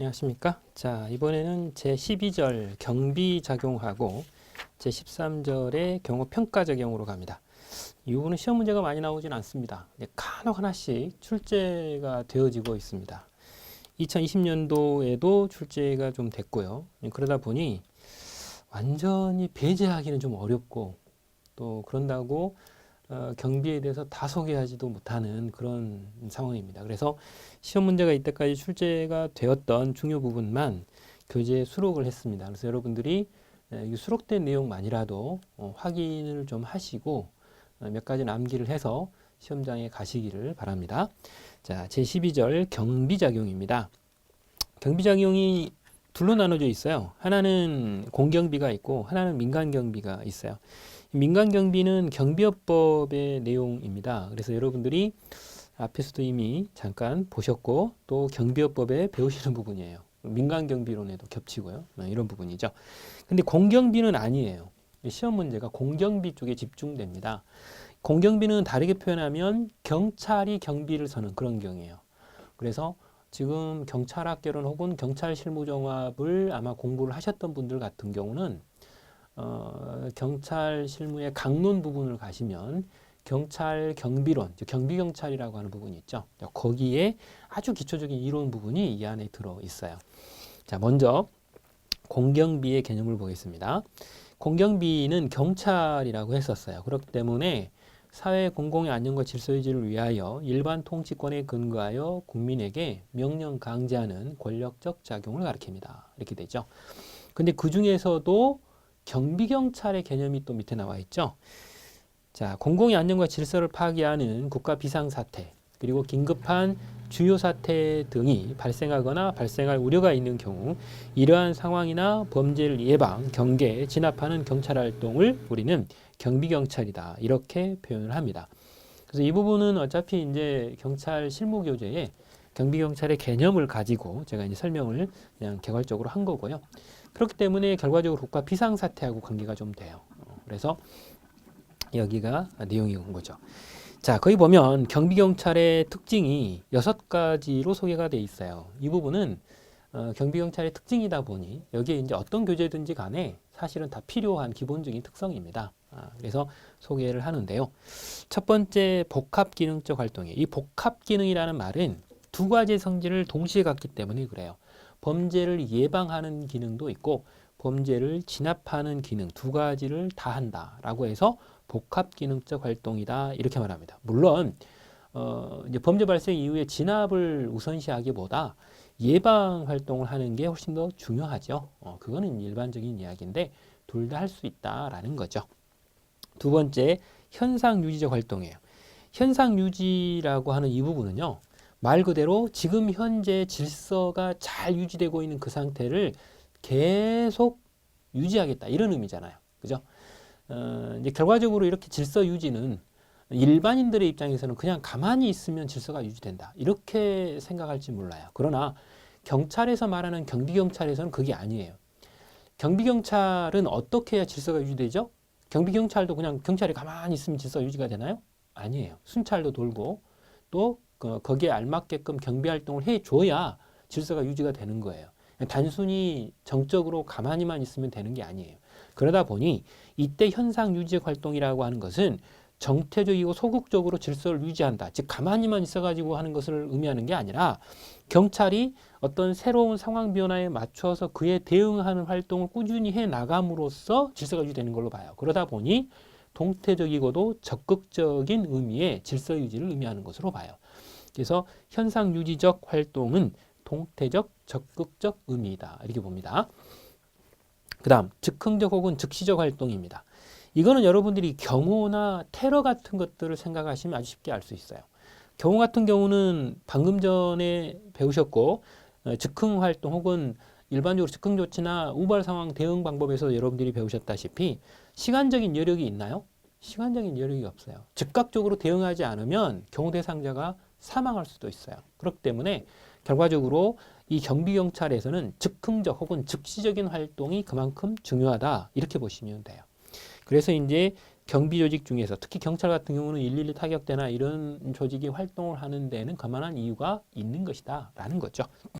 안녕하십니까? 자, 이번에는 제12절 경비작용하고 제13절의 경우평가 적용으로 갑니다. 이 부분은 시험 문제가 많이 나오진 않습니다. 간혹 하나씩 출제가 되어지고 있습니다. 2020년도에도 출제가 좀 됐고요. 그러다 보니 완전히 배제하기는 좀 어렵고 또 그런다고 경비에 대해서 다 소개하지도 못하는 그런 상황입니다. 그래서 시험 문제가 이때까지 출제가 되었던 중요 부분만 교재에 수록을 했습니다. 그래서 여러분들이 수록된 내용만이라도 확인을 좀 하시고 몇 가지 암기를 해서 시험장에 가시기를 바랍니다. 자, 제12절 경비작용입니다. 경비작용이 둘로 나눠져 있어요. 하나는 공경비가 있고 하나는 민간경비가 있어요. 민간경비는 경비업법의 내용입니다. 그래서 여러분들이 앞에서도 이미 잠깐 보셨고 또 경비업법에 배우시는 부분이에요. 민간경비론에도 겹치고요. 이런 부분이죠. 근데 공경비는 아니에요. 시험 문제가 공경비 쪽에 집중됩니다. 공경비는 다르게 표현하면 경찰이 경비를 서는 그런 경우예요. 그래서 지금 경찰학개론 혹은 경찰실무종합을 아마 공부를 하셨던 분들 같은 경우는 경찰 실무의 강론 부분을 가시면 경찰 경비론, 경비경찰이라고 하는 부분이 있죠. 거기에 아주 기초적인 이론 부분이 이 안에 들어 있어요. 자, 먼저 공경비의 개념을 보겠습니다. 공경비는 경찰이라고 했었어요. 그렇기 때문에 사회 공공의 안녕과 질서 유지를 위하여 일반 통치권에 근거하여 국민에게 명령 강제하는 권력적 작용을 가리킵니다. 이렇게 되죠. 근데 그 중에서도 경비경찰의 개념이 또 밑에 나와 있죠. 자, 공공의 안녕과 질서를 파괴하는 국가 비상사태, 그리고 긴급한 주요 사태 등이 발생하거나 발생할 우려가 있는 경우 이러한 상황이나 범죄를 예방, 경계, 진압하는 경찰 활동을 우리는 경비경찰이다. 이렇게 표현을 합니다. 그래서 이 부분은 어차피 이제 경찰 실무 교재에 경비경찰의 개념을 가지고 제가 이제 설명을 그냥 개괄적으로 한 거고요. 그렇기 때문에 결과적으로 국가 비상사태하고 관계가 좀 돼요. 그래서 여기가 내용이 온 거죠. 자, 거기 보면 경비경찰의 특징이 6가지로 소개가 돼 있어요. 이 부분은 경비경찰의 특징이다 보니 여기에 이제 어떤 교재든지 간에 사실은 다 필요한 기본적인 특성입니다. 그래서 소개를 하는데요. 첫 번째 복합기능적 활동이에요. 이 복합기능이라는 말은 두 가지 성질을 동시에 갖기 때문에 그래요. 범죄를 예방하는 기능도 있고 범죄를 진압하는 기능 두 가지를 다 한다라고 해서 복합기능적 활동이다 이렇게 말합니다. 물론 이제 범죄 발생 이후에 진압을 우선시하기보다 예방 활동을 하는 게 훨씬 더 중요하죠. 그거는 일반적인 이야기인데 둘 다 할 수 있다라는 거죠. 두 번째 현상 유지적 활동이에요. 현상 유지라고 하는 이 부분은요. 말 그대로 지금 현재 질서가 잘 유지되고 있는 그 상태를 계속 유지하겠다 이런 의미잖아요. 그죠? 이제 결과적으로 이렇게 질서 유지는 일반인들의 입장에서는 그냥 가만히 있으면 질서가 유지된다 이렇게 생각할지 몰라요. 그러나 경찰에서 말하는 경비경찰에서는 그게 아니에요. 경비경찰은 어떻게 해야 질서가 유지되죠? 경비경찰도 그냥 경찰이 가만히 있으면 질서 유지가 되나요? 아니에요. 순찰도 돌고 또 거기에 알맞게끔 경비활동을 해줘야 질서가 유지가 되는 거예요. 단순히 정적으로 가만히만 있으면 되는 게 아니에요. 그러다 보니 이때 현상 유지적 활동이라고 하는 것은 정태적이고 소극적으로 질서를 유지한다. 즉 가만히만 있어가지고 하는 것을 의미하는 게 아니라 경찰이 어떤 새로운 상황 변화에 맞춰서 그에 대응하는 활동을 꾸준히 해 나감으로써 질서가 유지되는 걸로 봐요. 그러다 보니 동태적이고도 적극적인 의미의 질서 유지를 의미하는 것으로 봐요. 그래서 현상 유지적 활동은 동태적, 적극적 의미이다. 이렇게 봅니다. 그 다음 즉흥적 혹은 즉시적 활동입니다. 이거는 여러분들이 경호나 테러 같은 것들을 생각하시면 아주 쉽게 알 수 있어요. 경호 같은 경우는 방금 전에 배우셨고 즉흥 활동 혹은 일반적으로 즉흥 조치나 우발 상황 대응 방법에서 여러분들이 배우셨다시피 시간적인 여력이 있나요? 시간적인 여력이 없어요. 즉각적으로 대응하지 않으면 경호 대상자가 사망할 수도 있어요. 그렇기 때문에 결과적으로 이 경비경찰에서는 즉흥적 혹은 즉시적인 활동이 그만큼 중요하다 이렇게 보시면 돼요. 그래서 이제 경비 조직 중에서 특히 경찰 같은 경우는 112 타격대나 이런 조직이 활동을 하는 데는 그만한 이유가 있는 것이다 라는 거죠.